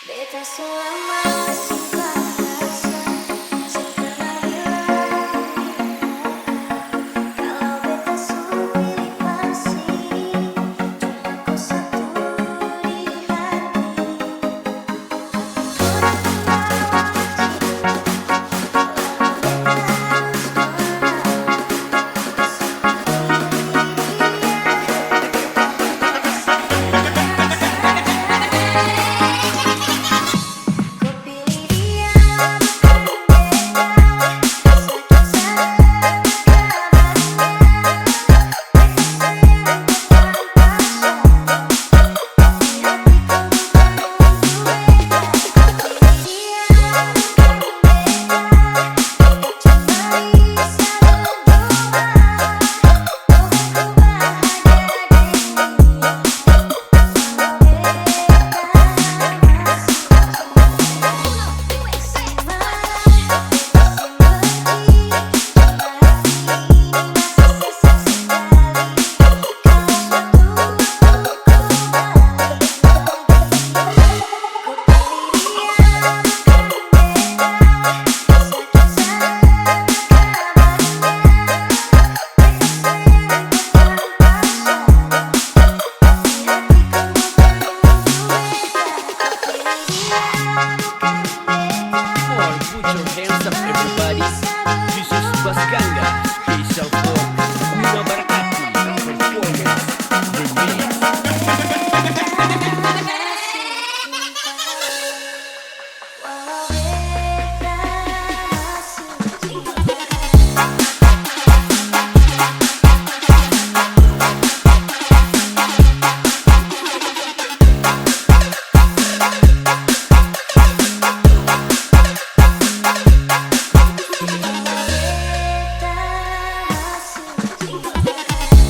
Beta selama simpan rasa setelah hilang. Kalau beta suruh pilih pasti cuma kau satu di hati. Orang membawa cinta, lalu beta harus kau pilih dia bukan beta, sakit sayang kabarnya. Beta sayang tanpa syarat, tapi hati kau bukan untuk beta. Kau pilih dia bukan beta, beta cuma bisa berdoa moga kau bahagia dengan All put your hands up everybody. This is Bass Ganga, special for Mina Barakati performance remix. Walau beta masih cinta. Kau pilih dia bukan beta, sakit sayang kabarnya. Beta sayang tanpa syarat, tapi hati kau bukan untuk beta. Kau pilih dia bukan beta, beta cuma bisa berdoa moga kau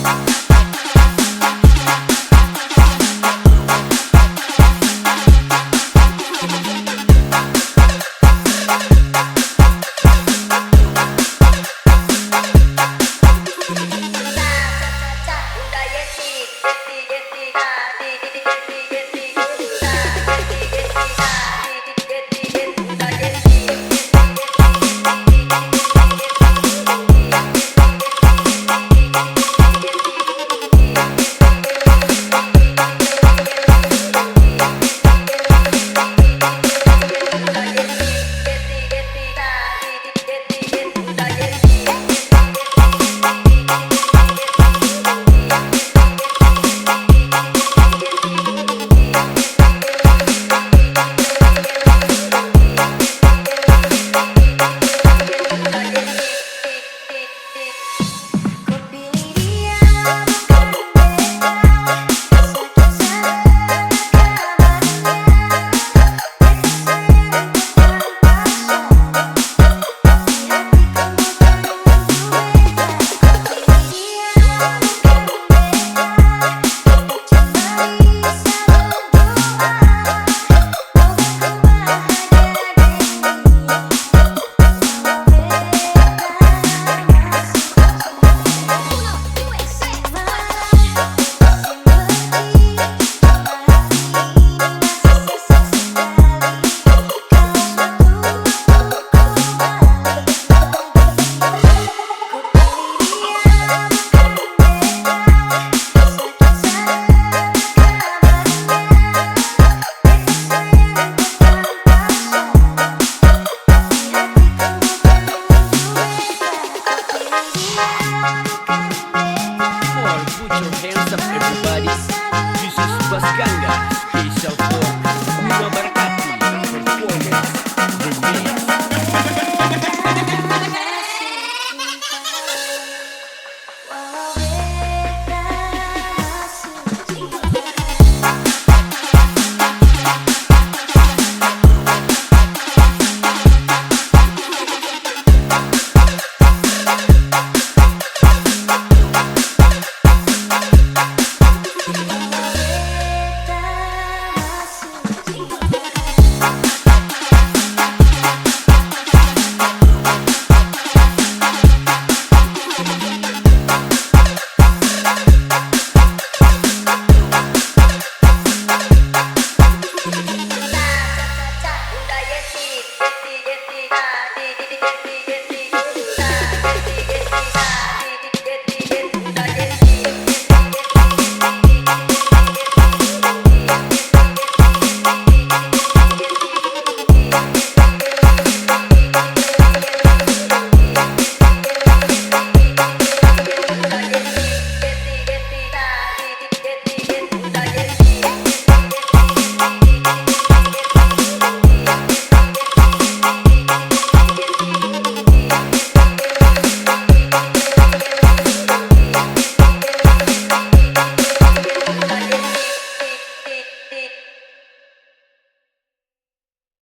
bahagia dengan All put your hands up everybody. This is Bass Ganga, special for